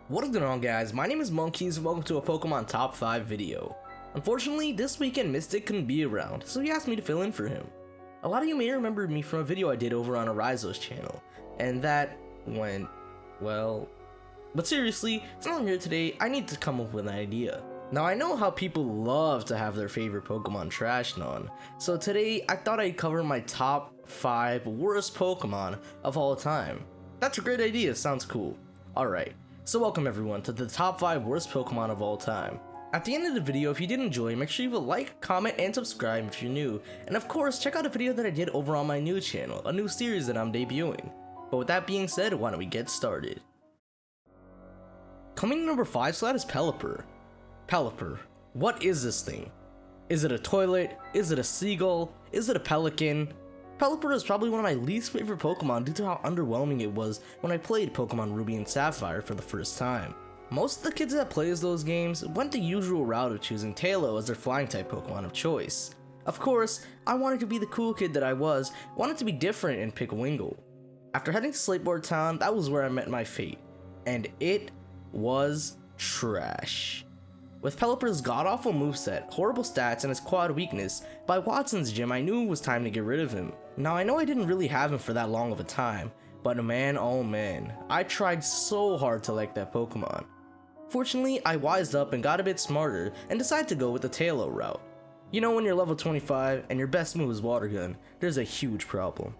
What is going on, guys? My name is Monkiez and welcome to a Pokemon Top 5 video. Unfortunately, this weekend Mystic couldn't be around, so he asked me to fill in for him. A lot of you may remember me from a video I did over on Arizo's channel, and that went, well... But seriously, since I'm here today, I need to come up with an idea. Now, I know how people love to have their favorite Pokemon trashed on, so today I thought I'd cover my top 5 worst Pokemon of all time. That's a great idea, sounds cool. Alright. So welcome everyone to the top 5 worst Pokemon of all time. At the end of the video, if you did enjoy, make sure you leave a like, comment, and subscribe if you're new. And of course, check out a video that I did over on my new channel, a new series that I'm debuting. But with that being said, why don't we get started? Coming in number 5 slot is Pelipper. Pelipper. What is this thing? Is it a toilet? Is it a seagull? Is it a pelican? Pelipper is probably one of my least favorite Pokemon due to how underwhelming it was when I played Pokemon Ruby and Sapphire for the first time. Most of the kids that plays those games went the usual route of choosing Tailo as their flying type Pokemon of choice. Of course, I wanted to be the cool kid that I was, wanted to be different and pick Wingull. After heading to Slateboard Town, that was where I met my fate, and it was trash. With Pelipper's god-awful moveset, horrible stats, and his quad weakness, by Watson's gym I knew it was time to get rid of him. Now I know I didn't really have him for that long of a time, but man oh man, I tried so hard to like that Pokemon. Fortunately, I wised up and got a bit smarter and decided to go with the Tailo route. You know, when you're level 25 and your best move is Water Gun, there's a huge problem.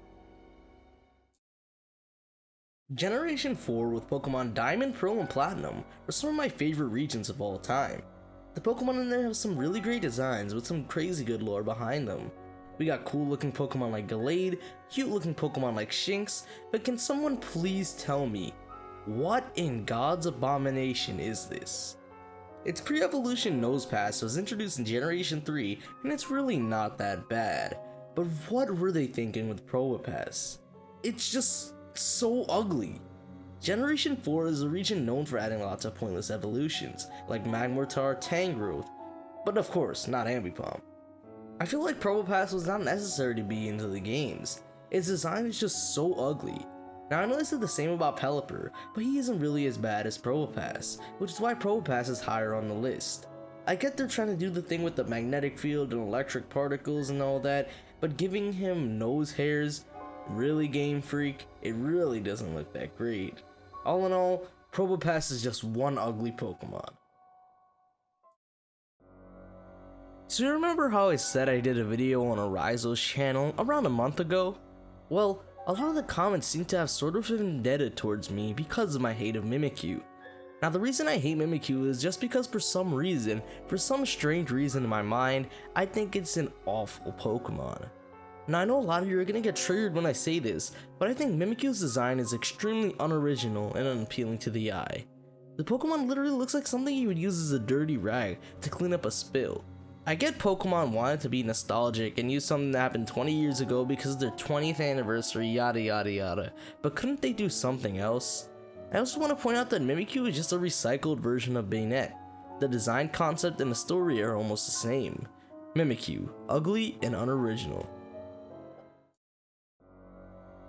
Generation 4 with Pokemon Diamond, Pearl, and Platinum were some of my favorite regions of all time. The Pokemon in there have some really great designs with some crazy good lore behind them. We got cool looking Pokemon like Gallade, cute looking Pokemon like Shinx, but can someone please tell me, what in God's abomination is this? Its pre-evolution Nosepass was introduced in Generation 3 and it's really not that bad, but what were they thinking with Probopass? It's just so ugly. Generation 4 is a region known for adding lots of pointless evolutions, like Magmortar, Tangrowth, but of course, not Ambipom. I feel like Probopass was not necessary to be into the games. Its design is just so ugly. Now I know I said the same about Pelipper, but he isn't really as bad as Probopass, which is why Probopass is higher on the list. I get they're trying to do the thing with the magnetic field and electric particles and all that, but giving him nose hairs, really Game Freak, it really doesn't look that great. All in all, Probopass is just one ugly Pokemon. So you remember how I said I did a video on Arizo's channel around a month ago? Well, a lot of the comments seem to have sort of been vendetta towards me because of my hate of Mimikyu. Now the reason I hate Mimikyu is just because for some strange reason in my mind, I think it's an awful Pokemon. Now I know a lot of you are gonna get triggered when I say this, but I think Mimikyu's design is extremely unoriginal and unappealing to the eye. The Pokemon literally looks like something you would use as a dirty rag to clean up a spill. I get Pokemon wanted to be nostalgic and use something that happened 20 years ago because of their 20th anniversary, yada yada yada, but couldn't they do something else? I also want to point out that Mimikyu is just a recycled version of Bayonet. The design concept and the story are almost the same. Mimikyu, ugly and unoriginal.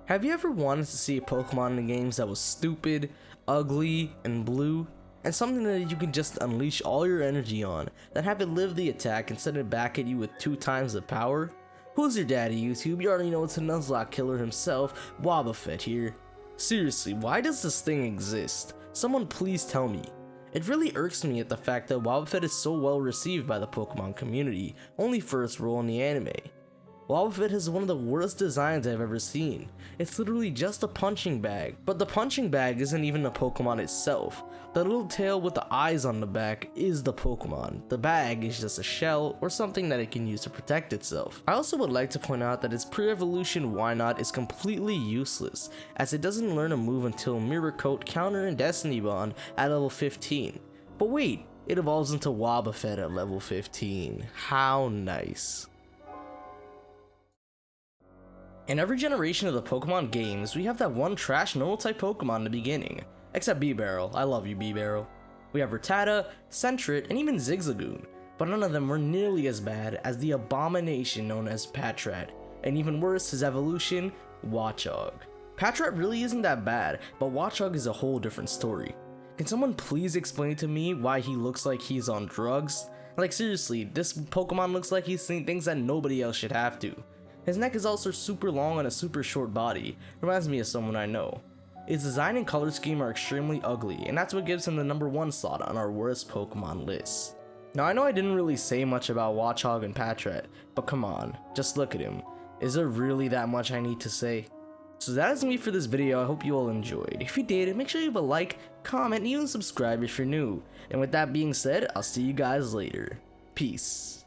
Have you ever wanted to see a Pokemon in the games that was stupid, ugly, and blue? And something that you can just unleash all your energy on, then have it live the attack and send it back at you with 2 times the power? Who's your daddy, YouTube? You already know it's a Nuzlocke killer himself, Wobbuffet here. Seriously, why does this thing exist? Someone please tell me. It really irks me at the fact that Wobbuffet is so well received by the Pokemon community, only for its role in the anime. Wobbuffet has one of the worst designs I've ever seen. It's literally just a punching bag, but the punching bag isn't even a Pokemon itself. The little tail with the eyes on the back is the Pokemon. The bag is just a shell or something that it can use to protect itself. I also would like to point out that its pre-evolution Wynot is completely useless, as it doesn't learn a move until Mirror Coat, Counter, and Destiny Bond at level 15. But wait, it evolves into Wobbuffet at level 15. How nice. In every generation of the Pokemon games, we have that one trash normal type Pokemon in the beginning. Except Bibarel, I love you Bibarel. We have Rattata, Sentret, and even Zigzagoon, but none of them were nearly as bad as the abomination known as Patrat, and even worse, his evolution, Watchog. Patrat really isn't that bad, but Watchog is a whole different story. Can someone please explain to me why he looks like he's on drugs? Like seriously, this Pokemon looks like he's seen things that nobody else should have to. His neck is also super long and a super short body, reminds me of someone I know. His design and color scheme are extremely ugly, and that's what gives him the #1 slot on our worst Pokemon list. Now I know I didn't really say much about Watchog and Patrat, but come on, just look at him. Is there really that much I need to say? So that is me for this video. I hope you all enjoyed. If you did, make sure you have a like, comment, and even subscribe if you're new. And with that being said, I'll see you guys later. Peace.